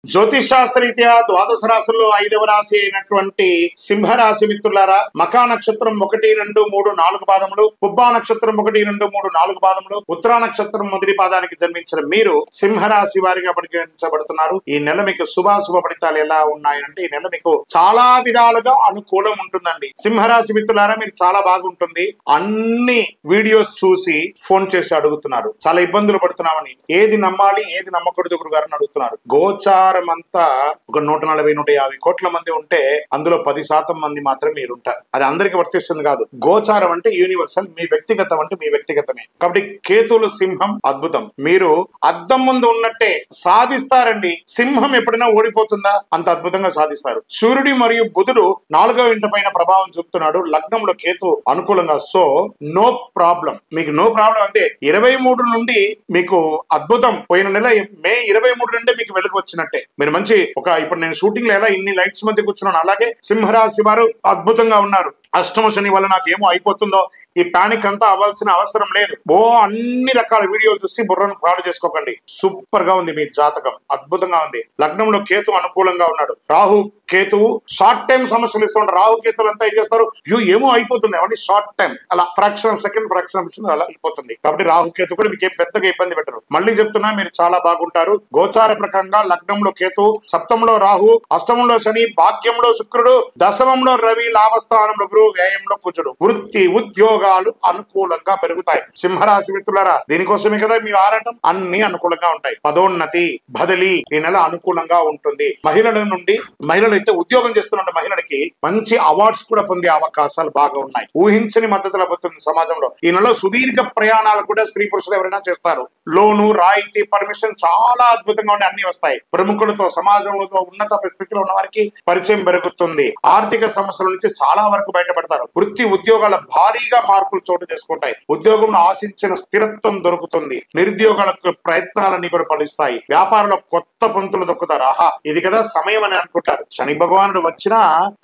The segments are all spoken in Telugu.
జ్యోతిషాస్త్రరీత్యా ద్వాదశ రాశుల్లో 5వ రాశి అయినటువంటి సింహరాశి మిత్రులారా, మకా నక్షత్రం 1, 2, 3, 4 పాదములు, పుబ్బా నక్షత్రం 1, 2, 3, 4 పాదములు, ఉత్తరా నక్షత్రం మొదటి పాదానికి జన్మించిన మీరు సింహరాశి వారిగా పరిగణించబడుతున్నారు. ఈ నెల మీకు శుభాశుభ ఫలితాలు ఎలా ఉన్నాయంటే, ఈ నెల మీకు చాలా విధాలుగా అనుకూలం ఉంటుందండి. సింహరాశి మిత్రులారా, మీరు చాలా బాగుంటుంది. అన్ని వీడియోస్ చూసి ఫోన్ చేసి అడుగుతున్నారు, చాలా ఇబ్బందులు పడుతున్నామని. ఏది నమ్మాలి ఏది నమ్మకూడదు గురుగారు అని అడుగుతున్నారు. గోచారం అంతా ఒక 140-150 కోట్ల మంది ఉంటే అందులో 10% మంది మాత్రమే మీరుంటారు. అది అందరికి వర్తిస్తుంది కాదు. గోచారం అంటే యూనివర్సల్, మీ వ్యక్తిగతం అంటే మీ వ్యక్తిగతమే. కాబట్టి కేతువులు సింహం అద్భుతం. మీరు అద్దం ముందు ఉన్నట్టే సాధిస్తారండి. సింహం ఎప్పుడైనా ఓడిపోతుందా? అంత అద్భుతంగా సాధిస్తారు. సూర్యుడి మరియు బుధుడు 4వ ఇంటి పైన ప్రభావం చూపుతున్నాడు. లగ్నంలో కేతు అనుకూలంగా. సో నో ప్రాబ్లం, మీకు నో ప్రాబ్లం. అంతే 23 నుండి మీకు అద్భుతం. పోయిన నెల మే 23 నుండి మీకు వెలుగు వచ్చినట్టే. మీరు మంచి ఇప్పుడు నేను షూటింగ్ లో ఎలా ఇన్ని లైట్స్ మధ్య కూర్చున్నాను, అలాగే సింహరాశి వారు అద్భుతంగా ఉన్నారు. అష్టమ శని వల్ల నాకేమో అయిపోతుందో ఈ పానిక్ అంతా అవ్వాల్సిన అవసరం లేదు. అన్ని రకాల వీడియోలు చూసి బుర్రను పాడు చేసుకోకండి. సూపర్ గా ఉంది మీ జాతకం, అద్భుతంగా ఉంది. లగ్నంలో కేతు అనుకూలంగా ఉన్నాడు. రాహు కేతువు షార్ట్ టైం సమస్యలు ఇస్తుంటారు. రాహు కేతులు అంతా ఏం చేస్తారు, ఏమో అయిపోతుంది అవన్నీ షార్ట్ టైం, అలా ఫ్రాక్షన్ సెకండ్ ఫ్రాక్షన్ అలా అయిపోతుంది. కాబట్టి రాహు కేతు కూడా మీకు పెద్దగా ఇబ్బంది పెట్టరు. మళ్ళీ చెప్తున్నా, మీరు చాలా బాగుంటారు. గోచార ప్రకారంగా లగ్నంలో కేతు, సప్తమంలో రాహు, అష్టమంలో శని, భాగ్యంలో శుక్రుడు, దశమంలో రవి, లాభస్థానంలో గురువు, వ్యయంలో కుజుడు. వృత్తి ఉద్యోగాలు అనుకూలంగా పెరుగుతాయి. సింహరాశి మిత్రులారా, దీనికోసమే కదా మీ ఆరాటం. అన్ని అనుకూలంగా ఉంటాయి. పదోన్నతి, బదిలీ ఈ నెల అనుకూలంగా ఉంటుంది. మహిళలు అయితే ఉద్యోగం చేస్తున్న మహిళలకి మంచి అవార్డ్స్ కూడా పొందే అవకాశాలు బాగా ఉన్నాయి. ఊహించని మద్దతు లభిస్తుంది సమాజంలో. ఈ నెలలో సుదీర్ఘ ప్రయాణాలు కూడా స్త్రీ పురుషులు ఎవరైనా చేస్తారు. లోను, రాయితీ, పర్మిషన్ చాలా అద్భుతంగా ఉండే అన్ని వస్తాయి. ప్రముఖులతో, సమాజంలో ఉన్నత స్థితిలో ఉన్న వారికి పరిచయం పెరుగుతుంది. ఆర్థిక సమస్యల నుంచి చాలా వరకు బయటపడతారు. వృత్తి ఉద్యోగాల భారీగా మార్పులు చోటు చేసుకుంటాయి. ఉద్యోగంలో ఆశించిన స్థిరత్వం దొరుకుతుంది. నిరుద్యోగాలకు ప్రయత్నాలన్నీ కూడా ఫలిస్తాయి. వ్యాపారంలో కొత్త పంతులు దొక్కుతారు. ఆహా, ఇది కదా సమయం అని అనుకుంటారు. శని భగవానుడు వచ్చినా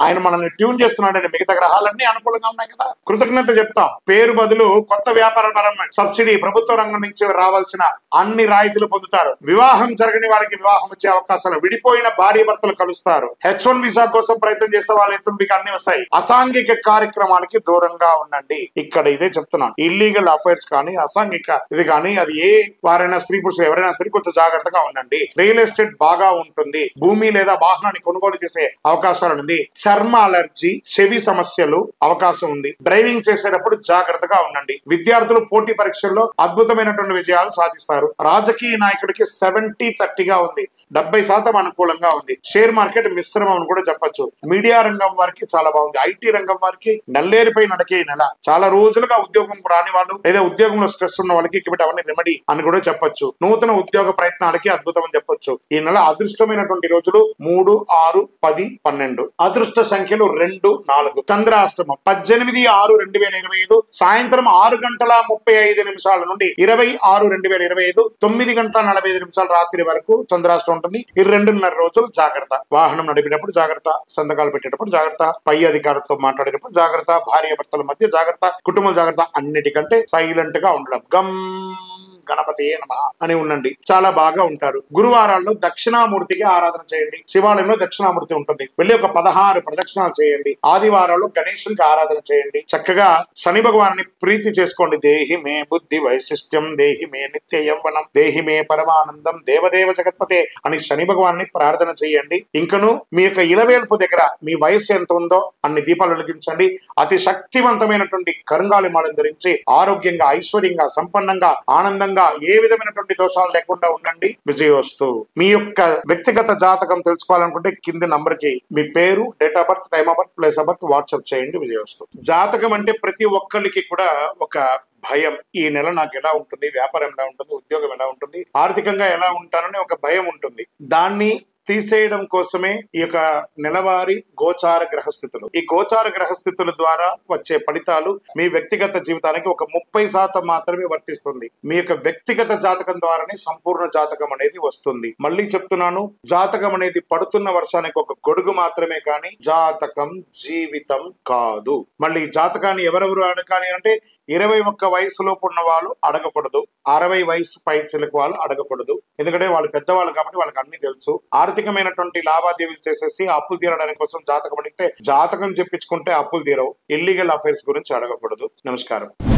ఆయన మనల్ని ట్యూన్ చేస్తున్నాడని. మిగతా గ్రహాలన్నీ అనుకూలంగా ఉన్నాయి కదా, కృతజ్ఞత చెప్తాం. పేరు బదులు కొత్త వ్యాపార పరమైన సబ్సిడీ, ప్రభుత్వ రంగం నుంచి రావాల్సిన అన్ని రాయితీలు పొందుతారు. వివాహం జరగని వారికి వివాహం వచ్చే అవకాశాలు, విడిపోయిన భార్య భర్తలు కలుస్తారు. H1 వీసా కోసం ప్రయత్నం చేస్తే వాళ్ళ మీకు అన్ని వస్తాయి. అసాంఘిక కార్యక్రమాలకి దూరంగా ఉండండి. ఇక్కడ ఇదే చెప్తున్నాను. ఇల్లీగల్ అఫైర్స్ కానీ, అసాంఘిక ఇది కానీ, అది ఏ వారైనా స్త్రీ పురుషులు ఎవరైనా సరే కొంచెం జాగ్రత్తగా ఉండండి. రియల్ ఎస్టేట్ బాగా ఉంటుంది. భూమి లేదా వాహనాన్ని కొనుగోలు చేసే అవకాశాలు ఉంది. చర్మ అలర్జీ, చెవి సమస్యలు అవకాశం ఉంది. డ్రైవింగ్ చేసేటప్పుడు జాగ్రత్తగా ఉండండి. విద్యార్థులు పోటీ పరీక్షల్లో అద్భుతమైనటువంటి విజయాలు సాధిస్తారు. రాజకీయ నాయకుడికి 70-30గా ఉంది. 70% అనుకూలంగా ఉంది. షేర్ మార్కెట్ మిశ్రమం అని కూడా చెప్పొచ్చు. మీడియా రంగం వారికి చాలా బాగుంది. ఐటీ రంగం వారికి నల్లేరుపై నడికే నెల. చాలా రోజులుగా ఉద్యోగం రాని వాళ్ళు లేదా ఉద్యోగంలో స్ట్రెస్ ఉన్న వాళ్ళకి ఇక్కడ అవన్నీ రెమెడీ అని కూడా చెప్పొచ్చు. నూతన ఉద్యోగ ప్రయత్నాలకి అద్భుతం అని చెప్పొచ్చు. ఈ నెల అదృష్టమైనటువంటి రోజులు 3, 6, 10, 12. అదృష్ట సంఖ్యలు 2, 4. చంద్రాష్టమం 18/6/2025 సాయంత్రం 6:35 నుండి 20/6/2025 9:45 రాత్రి వరకు చంద్రాష్టం ఉంటుంది. ఈ 2.5 రోజులు జాగ్రత్త. వాహనం నడిపేటప్పుడు జాగ్రత్త, సంతకాలు పెట్టేటప్పుడు జాగ్రత్త, పై అధికారులతో మాట్లాడేటప్పుడు జాగ్రత్త, భార్య భర్తల మధ్య జాగ్రత్త, కుటుంబ జాగ్రత్త. అన్నిటికంటే సైలెంట్ గా ఉండడం. గణపతి నమః అని ఉండండి. చాలా బాగా ఉంటారు. గురువారాల్లో దక్షిణామూర్తికి ఆరాధన చేయండి. శివాలయంలో దక్షిణామూర్తి ఉంటుంది. వెళ్ళి ఒక 16 ప్రదక్షిణాలు చేయండి. ఆదివారాల్లో గణేశునికి ఆరాధన చేయండి. చక్కగా శని భగవాన్ని ప్రీతి చేసుకోండి. దేహి మే బుద్ధి వైశిష్ట్యం, దేహి మే నిత్య యవ్వనం, దేహి మే పరమానందం, దేవదేవ జగత్పతే అని శని భగవాన్ని ప్రార్థన చేయండి. ఇంకను మీ యొక్క ఇలవేల్పు దగ్గర మీ వయస్సు ఎంత ఉందో అన్ని దీపాలు వెలిగించండి. అతి శక్తివంతమైనటువంటి కరుంగాలి మాలను ధరించి ఆరోగ్యంగా, ఐశ్వర్యంగా, సంపన్నంగా, ఆనందంగా, ఏ విధమైనటువంటి దోషాలు లేకుండా ఉండండి. విజయోస్తు. మీ యొక్క వ్యక్తిగత జాతకం తెలుసుకోవాలనుకుంటే కింది నంబర్ కి మీ పేరు, date of birth, time of birth, place of birth WhatsApp చేయండి. విజయోస్తు. జాతకం అంటే ప్రతి ఒక్కరికి కూడా ఒక భయం. ఈ నెల నాకు ఎలా ఉంటుంది, వ్యాపారం ఎలా ఉంటుంది, ఉద్యోగం ఎలా ఉంటుంది, ఆర్థికంగా ఎలా ఉంటానని ఒక భయం ఉంటుంది. దాన్ని తీసేయడం కోసమే ఈ యొక్క నెలవారీ గోచార గ్రహస్థితులు. ఈ గోచార గ్రహస్థితుల ద్వారా వచ్చే ఫలితాలు మీ వ్యక్తిగత జీవితానికి ఒక 30% మాత్రమే వర్తిస్తుంది. మీ యొక్క వ్యక్తిగత జాతకం ద్వారానే సంపూర్ణ జాతకం అనేది వస్తుంది. మళ్ళీ చెప్తున్నాను, జాతకం అనేది పడుతున్న వర్షానికి ఒక గొడుగు మాత్రమే కానీ జాతకం జీవితం కాదు. మళ్ళీ జాతకాన్ని ఎవరెవరు అడగాలి అంటే 21 వయసులోపు ఉన్న వాళ్ళు అడగకూడదు, 60 వయసు పైచిలకు వాళ్ళు అడగకూడదు. ఎందుకంటే వాళ్ళు పెద్దవాళ్ళు కాబట్టి వాళ్ళకి అన్ని తెలుసు. ఆర్థికమైనటువంటి లావాదేవీలు చేసేసి అప్పులు తీరడానికి కోసం జాతకం అడిగితే జాతకం చెప్పించుకుంటే అప్పులు తీరవు. ఇల్లీగల్ అఫైర్స్ గురించి అడగకూడదు. నమస్కారం.